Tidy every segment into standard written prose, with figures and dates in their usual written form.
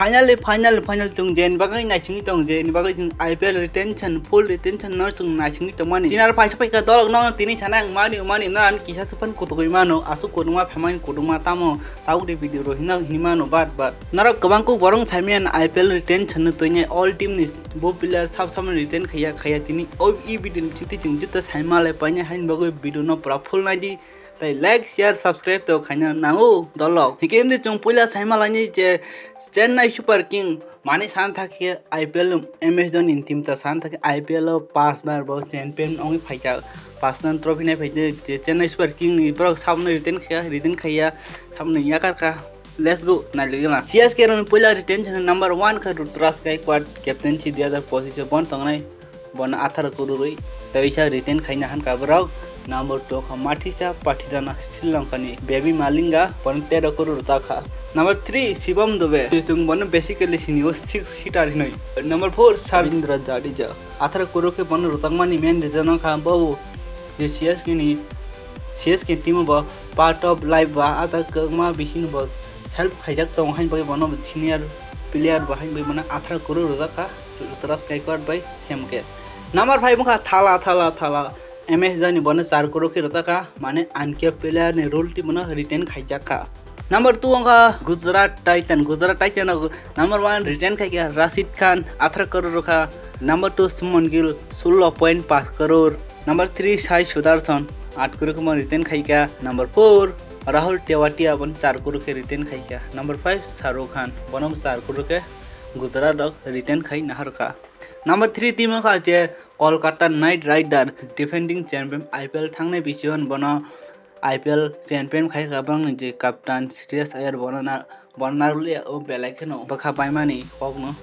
Final tung jen bagai na chingi tong jen bagai tung IPL retention full retention no tung na chingi tong mani sinar pa sapai ka dolog no tini chanang mani na an kisah supan kutugoi mano asu kuduma pemain kuduma tamo tahu di video ro hinimano bat narok kabangku borong samian IPL retention no tunya all team ni bo player sab retain khaya tini ob e video chiti chung jita saimale panya hain bagai video no pra full na di tai like share subscribe to khanya nango dolog hikem de chung pula saimalani je Chennai Super King माने सान था कि IPL MS Dhoni team ता सान था कि IPL 5 बार बहुत champion ओंगे फाइका 5 none trophy ने फाइते चेन्नई सुपर किंग नि पर सामने रिटेन खया सामने या का लेट्स गो ना लेगला CSK रन पहिला रिटेन नंबर 1 का ऋतुराज गायकवाड कैप्टनसी 2000 पोजिशन बन तंगनै बन 18 करोड़ रही तैसा रिटेन खैना हन का बराव नंबर 2 का माठिसा पाठिदाना श्रीलंका नि बेबी मालिंगा बन 13 करोड़ ताखा नंबर 3 शिवम दुबे जों बन बेसिकली सिनियो 6 हिटर नै नंबर 4 साविंद्र जाडेजा 18 करोड़ के बन रोतंगमानी मेन रिजन खा बहु जे CSK टीम ब पार्ट ऑफ लाइफ बा आता कमा बिसिन ब हेल्प खाइजाक तंग हाइन बय बन सीनियर प्लेयर बहाइन बय बन 18 करोड़ रोजाका ऋतुराज गायकवाड बाय सेमके नंबर 5 का थाला MS धोनी बन 4 करोड़ के रोजाका माने अनके प्लेयर ने रोल टीम बन रिटेन खाइजाका नंबर 2 का गुजरात टाइटन नंबर 1 रिटेन खाइया राशिद खान 18 करोड़ का नंबर 2 सुमन गिल 16.5 करोड़ नंबर 3 साई सुदर्शन 8 करोड़ के रिटेन खाइया नंबर 4 राहुल टेवाटिया बन 4 करोड़ के रिटेन खाइया नंबर 5 शाहरुख खान बनम 4 करोड़ के गुजरात रिटेन खाई नहर का नंबर 3 टीम का जे Kolkata Knight Rider defending champion IPL थांगने बिसियन बन IPL चैंपियन खाई गाबंग जे कप्तान श्रेयस अय्यर बननारुले ओ बेलायखनो बखा बायमानी हकनो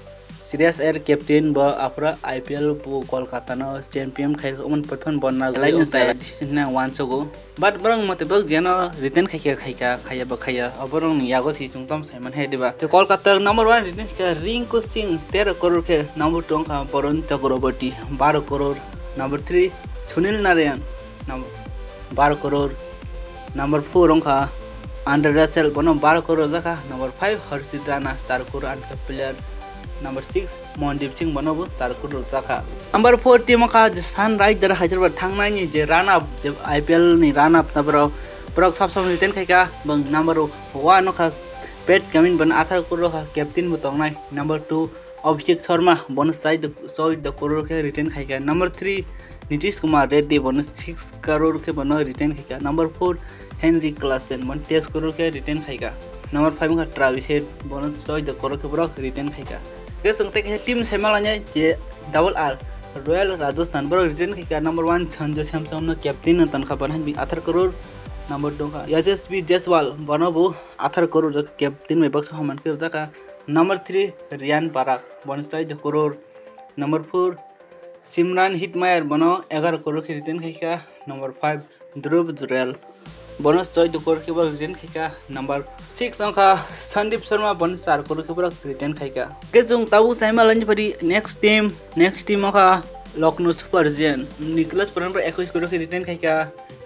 श्रेयस अय्यर कैप्टन ब आफ्रा IPL पो कोलकाता न चैंपियन खाई मन पटफन बनना लाइन साइ डिसीजन ना वानसगो बाट बरंग मते बग जेना रिटेन खाया बखाया अबरंग यागो सी चुंगतम साइमन हे देबा तो कोलकाता नंबर 1 रिटेन का रिंकू सिंह 13 करोड़ के नंबर 2 का Varun Chakravarthy 12 crore number 3 Sunil Narayan number 12 crore number 4 का अंडर रसेल बनो 12 करोड़ जका नंबर 5 हर्षित राणा 4 करोड़ अनका प्लेयर नंबर 6 मोहनदीप सिंह बनो 4 करोड़ जका नंबर 4 टीम का सनराइजर हैदराबाद थांगनायनि जे रन अप जे IPL नि रन अप नबरो प्रक सब रिटेन खाइका बंग नंबर 1 का पेट कमिन बन 18 करोड़ का कैप्टन बतंगनाय नंबर 2 अभिषेक शर्मा बन 14 करोड़ के रिटेन खाइका नंबर 3 नीतीश कुमार रेड्डी बन 6 करोड़ के बन रिटेन खाइका नंबर 4 हेनरी क्लासन बन 13 करोड़ के रिटेन खाइका नंबर 5 का ट्रेविस हेड बन 14 करोड़ के ब्रक रिटेन खाइका के संगते के टीम सेमालाने जे डबल आर रॉयल राजस्थान ब्रक रिटेन खाइका नंबर 1 संजू सैमसन कैप्टन तनखा बन 18 करोड़ नंबर 2 का यशस्वी जायसवाल बनबो 18 करोड़ कैप्टन में बक्स हमन के जका नंबर 3 रियान पराग बन 14 करोड़ नंबर 4 सिमरन हिटमायर बनो 11 करोड़ के रिटेन खाइका नंबर 5 ध्रुव जुरेल बनो 14 करोड़ के बल रिटेन खाइका नंबर 6 अंका संदीप शर्मा बन 4 करोड़ के बल रिटेन खाइका के जों ताबु साइमालनि परि नेक्स्ट टीम का Lucknow Super Giant Nicholas Pooran पर 21 करोड़ के रिटेन खाइका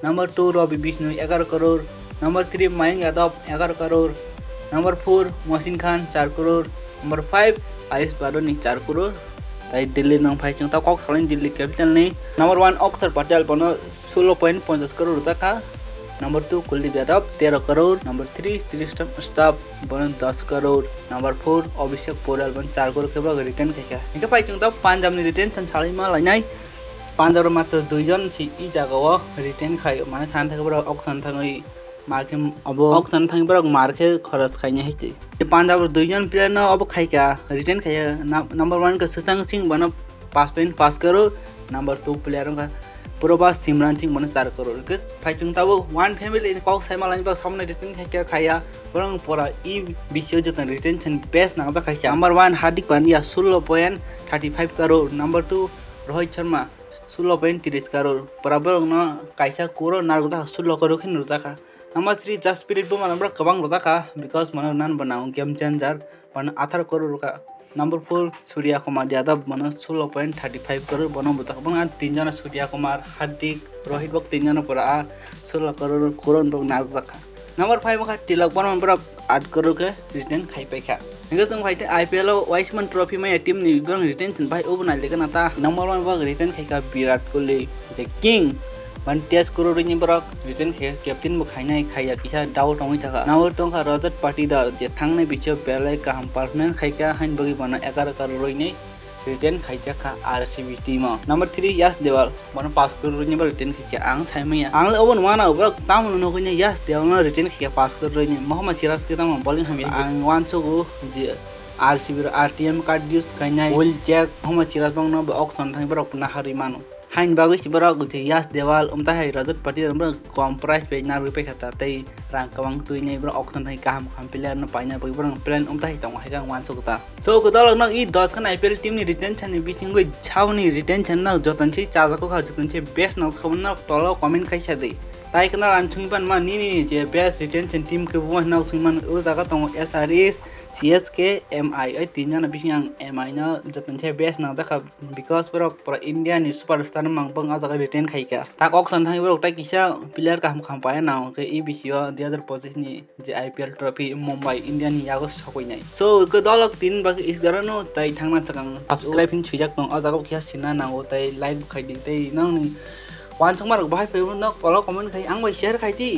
number 2 Ravi Bishnoi 11 crore number 3 Mayank Yadav 11 crore number 4 Mohsin Khan 4 crore number 5 Ayush Badoni 4 crore आई दिल्ली नंग फाइ चंग ता कॉक साइन दिल्ली कैपिटल ने नंबर 1 अक्षर पटेल बनो 16.50 करोड़ जका number 2 Kuldeep Yadav 13 crore number 3 Tristan Stubbs बनो 10 करोड़ नंबर 4 अभिषेक पोरेल बन 4 करोड़ के बग रिटेन खाइका इनके फाइ चंग ता पंजाब नि रिटेन संसालै मा लाइनाय पंजाब मात्र 2 जन छि इ जागाव रिटेन खाइ माने सान थाके बर अक्सन थाङै मार्के अब अक्सन थाङै बर मार्के खरच खाइने हेते पंजाब 2 जन प्लेयर न अब खाइका रिटेन खाया नंबर 1 का शशांक सिंह बन 5.5 करोड़ नंबर 2 प्लेयर का पूर्वबास सिमरन सिंह बन 4 करोड़ के फाइटिंग ताबो वन फैमिली कॉक साइमालानि बा सामने रिटेन खाया बरं परा इ बिसियो जतन रिटेंशन बेस्ट ना बा खाइका नंबर 1 हार्दिक पांड्या 16.35 करोड़ नंबर 2 रोहित शर्मा 16.30 करोड़ बराबर न काइसा करोड़ नारगता 16 करोड़ खिन रुजाका नंबर 3 जसप्रीत बुमराह नंबर कबांग रुजाका बिकॉज मन नान बनाऊ गेम चेंजर बन 18 करोड़ का नंबर 4 सूर्या कुमार यादव बन 16.35 करोड़ बन बुता बन 3 जना सूर्या कुमार हार्दिक रोहित बक 3 जना परा 16 करोड़ बक नारगता Number 5 maka tilak ban berok 8 crore ke retain khai paikha. Hingga जों फाइते IPL वाइसमैन ट्रॉफी में टीम नि बिबां रिटेंशन भाई ओबना लेगन आता नंबर 1 बग रिटेन खाइका विराट कोहली जे किंग 1 crore नि बरक रिटेन खे कैप्टन बो खाइनाय खाइया किसा दाउ टंगै थाखा नावर टंखा रजत पाटीदार जे थांनाय बिचो बेलाय गाहाम परफॉर्मेंस खाइका हाइन बगि बना 11 crore नि रिटेन खाइजा खा RCB टीम नंबर 3 यश देवाल बन 5 crore नि रिटेन खाइका आं साइमैया आं ओबन माना बरक ताम नो गनि यश देवाल रिटेन खाइका 5 crore नि मोहम्मद सिराज के ताम बॉलिंग हामी आं वानसोगु जे RCB RTM कार्ड यूज खाइनाय विल चेक मोहम्मद सिराज बंग नो ऑक्शन थां बरक नाहारि मानो हाइन बागै सिबरक जे यश देवाल उमताहाय रजत पाटीदार बर कम प्राइस पे ना रुपए खाता तै रां कबां तुइनै बर ऑक्शन थां गाहाम खाम प्लेयर न पाइना बगि बर प्लेन उमताहाय तंग हाइगा वानसो गता सो गदल न इ 10 खान IPL टीम नि रिटेंशन नि बिसिंगै छावनि रिटेंशन न जतनछि चाजाको खा जतनछि बेस्ट न खबन न तल कमेन्ट खाइसा दे ताइ कना आनछुंगबान मा नि जे बेस्ट रिटेंशन टीम के बुवा न सुंगमान ओ जागा तंग SRS CSK MI ai tinja na bising MI na jatan che best na dakha because पर इंडिया नि superstar mang bang ajaga retain khaika tak auction thang bro ta kisa player ka ham kham pae na ke e bisio 2025 ni je IPL trophy Mumbai Indian ni yago sakoinai so ke dolok tin bag isgarano tai thangna sakang subscribe hin chujak tong ajaga kya sina na o tai like khai ding tai nang ni wan sangmar bahai pe no tolo comment khai ang bai share khai ti